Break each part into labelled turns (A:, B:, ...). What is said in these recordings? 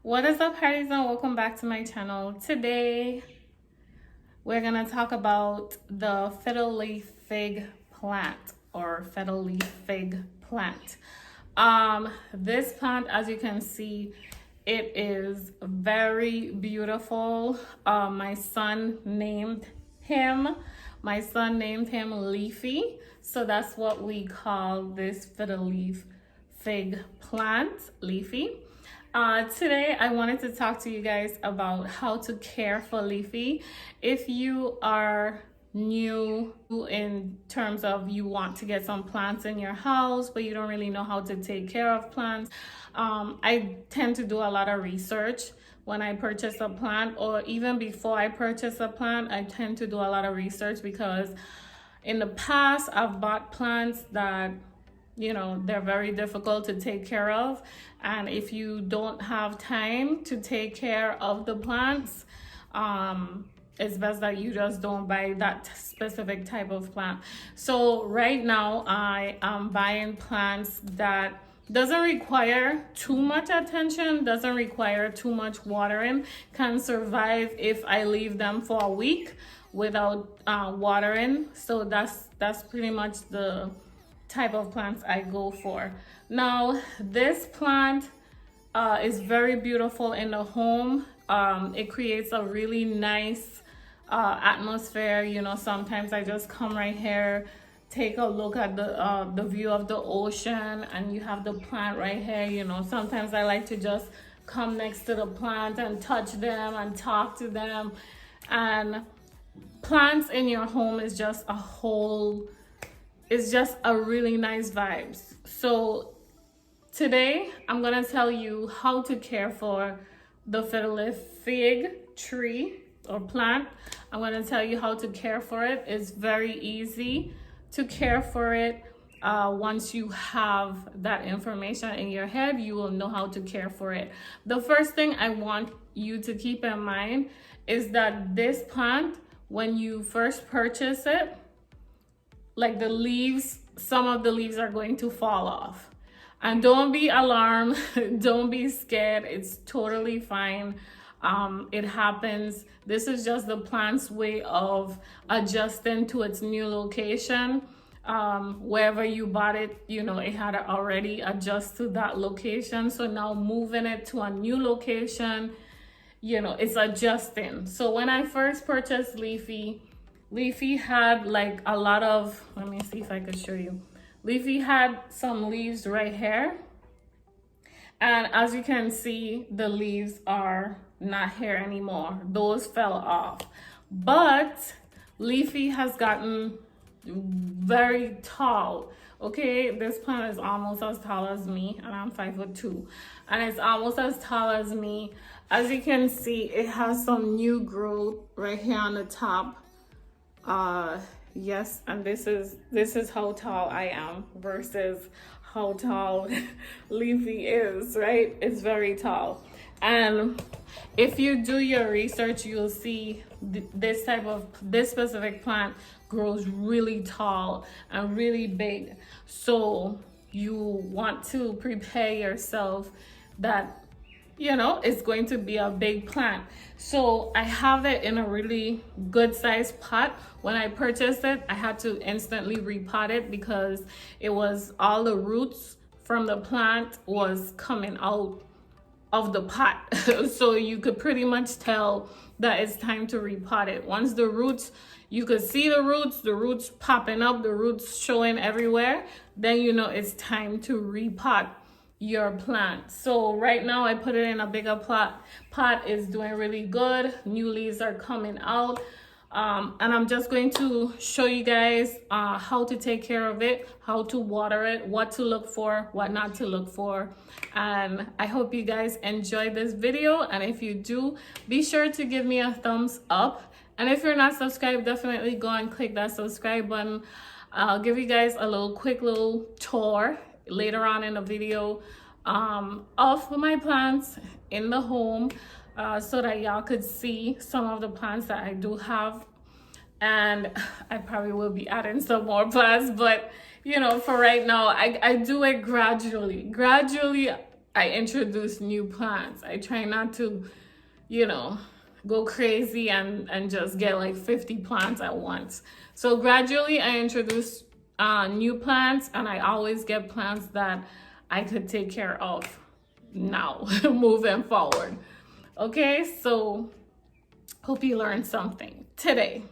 A: What is up, Hardies, and welcome back to my channel. Today we're gonna talk about the Fiddle Leaf Fig plant, or Fiddle Leaf Fig plant. This plant, as you can see, it is very beautiful. My son named him Leafy, so that's what we call this Fiddle Leaf Fig plant, Leafy. Today I wanted to talk to you guys about how to care for Leafy. If you are new in terms of you want to get some plants in your house but you don't really know how to take care of plants, I tend to do a lot of research when I purchase a plant, or even before I purchase a plant. I tend to do a lot of research because in the past I've bought plants that, you know, they're very difficult to take care of, and if you don't have time to take care of the plants, it's best that you just don't buy that specific type of plant. So right now I am buying plants that doesn't require too much attention, doesn't require too much watering, can survive if I leave them for a week without watering. So that's pretty much the type of plants I go for. Now this plant is very beautiful in the home. It creates a really nice atmosphere. You know, sometimes I just come right here, take a look at the view of the ocean, and you have the plant right here. You know, sometimes I like to just come next to the plant and touch them and talk to them. And plants in your home is just it's just a really nice vibes. So today I'm gonna tell you how to care for the Fiddle Leaf Fig tree or plant. I'm gonna tell you how to care for it. It's very easy to care for it. Once you have that information in your head, you will know how to care for it. The first thing I want you to keep in mind is that this plant, when you first purchase it, like the leaves, some of the leaves are going to fall off. And don't be alarmed, don't be scared, it's totally fine. It happens. This is just the plant's way of adjusting to its new location. Wherever you bought it, you know, it had already adjusted to that location. So now moving it to a new location, you know, it's adjusting. So when I first purchased Leafy had like a lot of, let me see if I could show you. Leafy had some leaves right here. And as you can see, the leaves are not here anymore. Those fell off. But Leafy has gotten very tall. Okay, this plant is almost as tall as me, and I'm 5'2", and it's almost as tall as me. As you can see, it has some new growth right here on the top. Yes, and this is how tall I am versus how tall Leafy is, right? It's very tall. And if you do your research, you'll see this specific plant grows really tall and really big. So you want to prepare yourself that, you know, it's going to be a big plant. So I have it in a really good sized pot. When I purchased it, I had to instantly repot it because it was all the roots from the plant was coming out of the pot. So you could pretty much tell that it's time to repot it. Once the roots, you could see the roots popping up, the roots showing everywhere, then you know it's time to repot your plant. So right now I put it in a bigger pot is doing really good. New leaves are coming out, and I'm just going to show you guys how to take care of it, how to water it, what to look for, what not to look for. And I hope you guys enjoy this video, and if you do, be sure to give me a thumbs up, and if you're not subscribed, definitely go and click that subscribe button. I'll give you guys a quick little tour later on in the video of my plants in the home, so that y'all could see some of the plants that I do have. And I probably will be adding some more plants, but you know, for right now, I do it gradually. I introduce new plants. I try not to, you know, go crazy and just get like 50 plants at once. So gradually I introduce new plants, and I always get plants that I could take care of now moving forward. Okay, so hope you learned something today.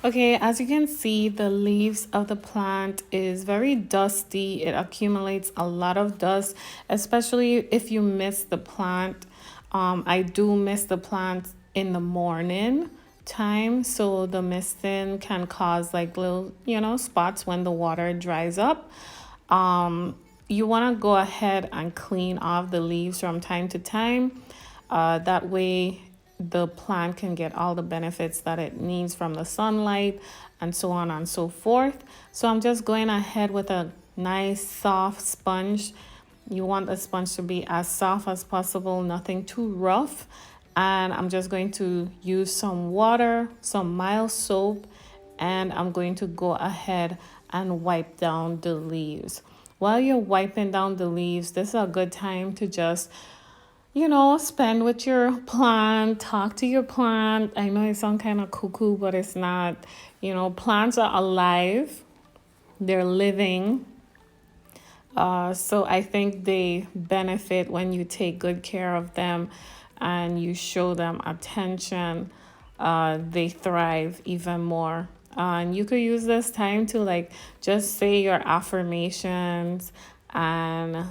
A: Okay, as you can see, the leaves of the plant is very dusty. It accumulates a lot of dust, especially if you miss the plant. I do miss the plant in the morning time, so the misting can cause like little, spots when the water dries up. You want to go ahead and clean off the leaves from time to time. That way the plant can get all the benefits that it needs from the sunlight and so on and so forth. So I'm just going ahead with a nice soft sponge. You want the sponge to be as soft as possible, nothing too rough. And I'm just going to use some water, some mild soap, and I'm going to go ahead and wipe down the leaves. While you're wiping down the leaves, this is a good time to just spend with your plant, talk to your plant. I know it sounds kind of cuckoo, but it's not. Plants are alive, they're living. So I think they benefit when you take good care of them and you show them attention. They thrive even more. And you could use this time to just say your affirmations and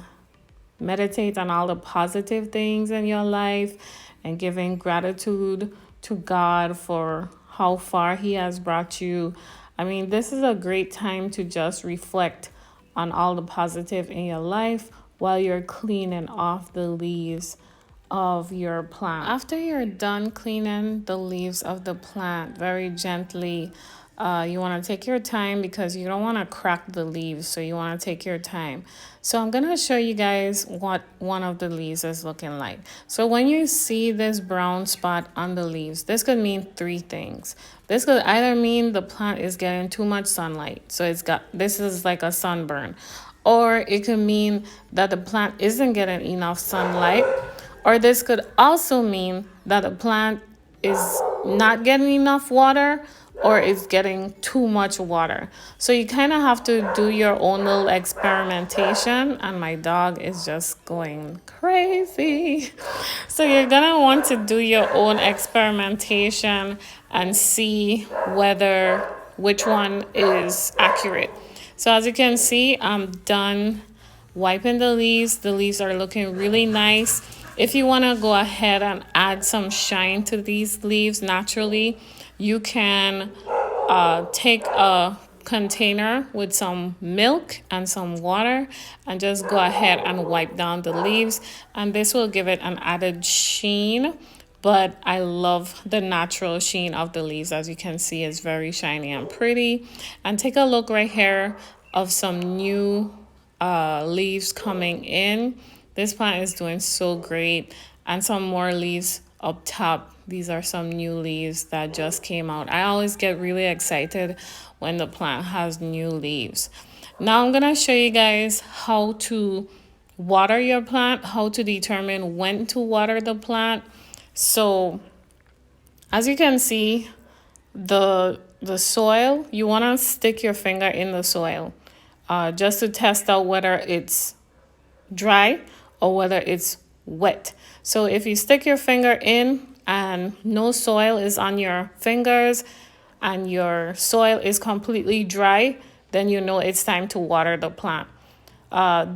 A: meditate on all the positive things in your life and giving gratitude to God for how far He has brought you. I mean, this is a great time to just reflect on all the positive in your life while you're cleaning off the leaves of your plant. After you're done cleaning the leaves of the plant very gently, you want to take your time because you don't want to crack the leaves, so you want to take your time. So I'm going to show you guys what one of the leaves is looking like. So when you see this brown spot on the leaves, this could mean three things. This could either mean the plant is getting too much sunlight, so this is like a sunburn, or it could mean that the plant isn't getting enough sunlight, or this could also mean that the plant is not getting enough water or is getting too much water. So you kind of have to do your own little experimentation, and my dog is just going crazy. So you're gonna want to do your own experimentation and see which one is accurate. So as you can see, I'm done wiping the leaves. The leaves are looking really nice. If you want to go ahead and add some shine to these leaves naturally, you can take a container with some milk and some water and just go ahead and wipe down the leaves, and this will give it an added sheen. But I love the natural sheen of the leaves. As you can see, it's very shiny and pretty. And take a look right here of some new leaves coming in. This plant is doing so great. And some more leaves up top. These are some new leaves that just came out. I always get really excited when the plant has new leaves. Now I'm gonna show you guys how to water your plant, how to determine when to water the plant. So as you can see, the soil, you wanna stick your finger in the soil just to test out whether it's dry or whether it's wet. So if you stick your finger in and no soil is on your fingers and your soil is completely dry, then you know it's time to water the plant.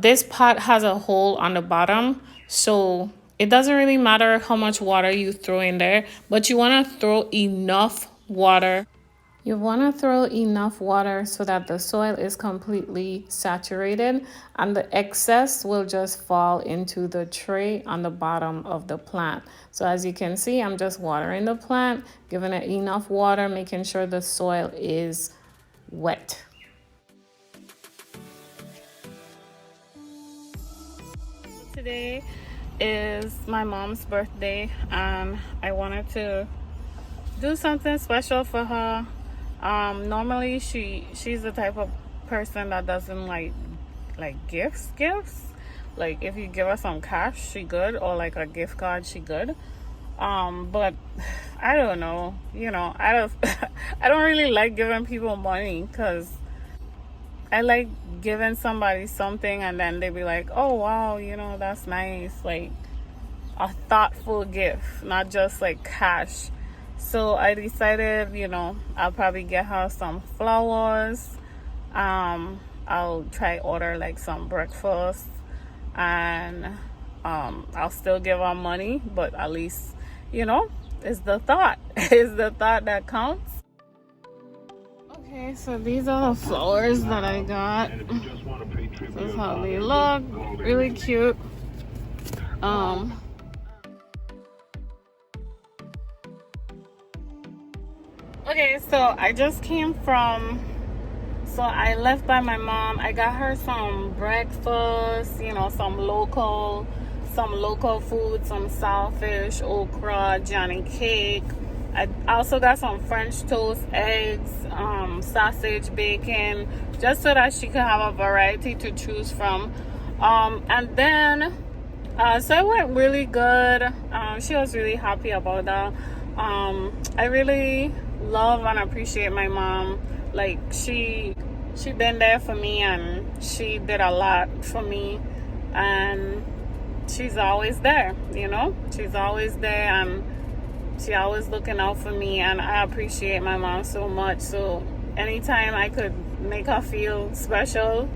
A: This pot has a hole on the bottom, so it doesn't really matter how much water you throw in there, but you want to throw enough water. You want to throw enough water so that the soil is completely saturated and the excess will just fall into the tray on the bottom of the plant. So as you can see, I'm just watering the plant, giving it enough water, making sure the soil is wet. Today is my mom's birthday and I wanted to do something special for her. Normally she's the type of person that doesn't like gifts, Like if you give her some cash, she good, or like a gift card, she good. But I don't know, I don't I don't really like giving people money, because I like giving somebody something and then they be like, oh wow, that's nice, like a thoughtful gift, not just like cash. So I decided, I'll probably get her some flowers. I'll try order like some breakfast, and I'll still give her money, but at least, it's the thought. It's the thought that counts. Okay, so these are the flowers that I got. This is how they look. Really cute. Okay, so I just came from, so I left by my mom. I got her some breakfast, some local food, some saltfish, okra, Johnny cake. I also got some French toast, eggs, sausage, bacon, just so that she could have a variety to choose from. And then, so it went really good. She was really happy about that. I really love and appreciate my mom. Like she been there for me, and she did a lot for me, and she's always there. She's always there, and she always looking out for me, and I appreciate my mom so much. So anytime I could make her feel special,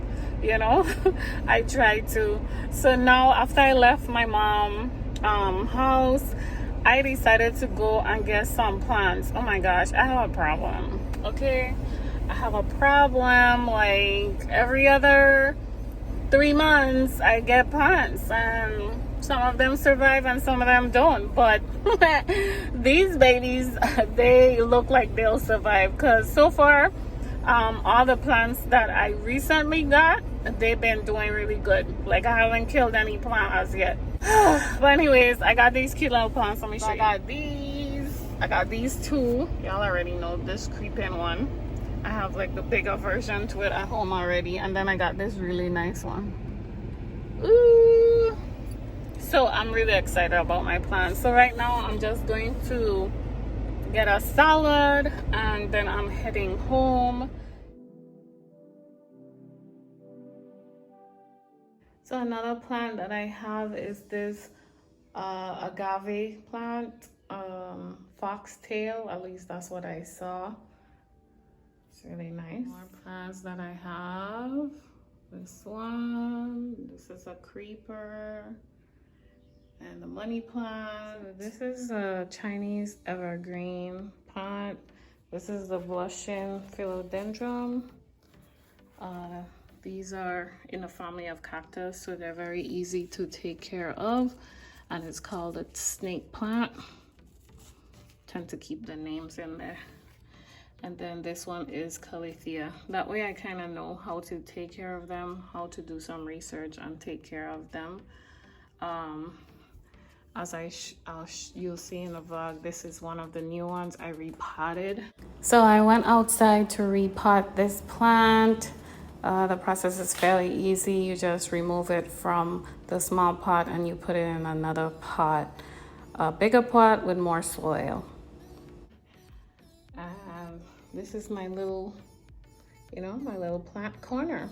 A: I try to. So now, after I left my mom house, I decided to go and get some plants. Oh my gosh, I have a problem. Okay, I have a problem. Like every other 3 months I get plants, and some of them survive and some of them don't. But these babies, they look like they'll survive, because so far all the plants that I recently got, they've been doing really good. Like I haven't killed any plant as yet. But anyways, I got these cute little plants. Let me show you. I got these two. Y'all already know this creeping one. I have like the bigger version to it at home already, and then I got this really nice one. Ooh. So I'm really excited about my plants. So right now I'm just going to get a salad, and then I'm heading home. So another plant that I have is this agave plant, foxtail. At least that's what I saw. It's really nice. More plants that I have. This one. This is a creeper. And the money plant. This is a Chinese evergreen plant. This is the blushing philodendron. These are in a family of cactus, so they're very easy to take care of. And it's called a snake plant. Tend to keep the names in there. And then this one is Calathea. That way I kind of know how to take care of them, how to do some research and take care of them. As you'll see in the vlog, this is one of the new ones I repotted. So I went outside to repot this plant. The process is fairly easy. You just remove it from the small pot and you put it in another pot, a bigger pot with more soil. And this is my little, my little plant corner.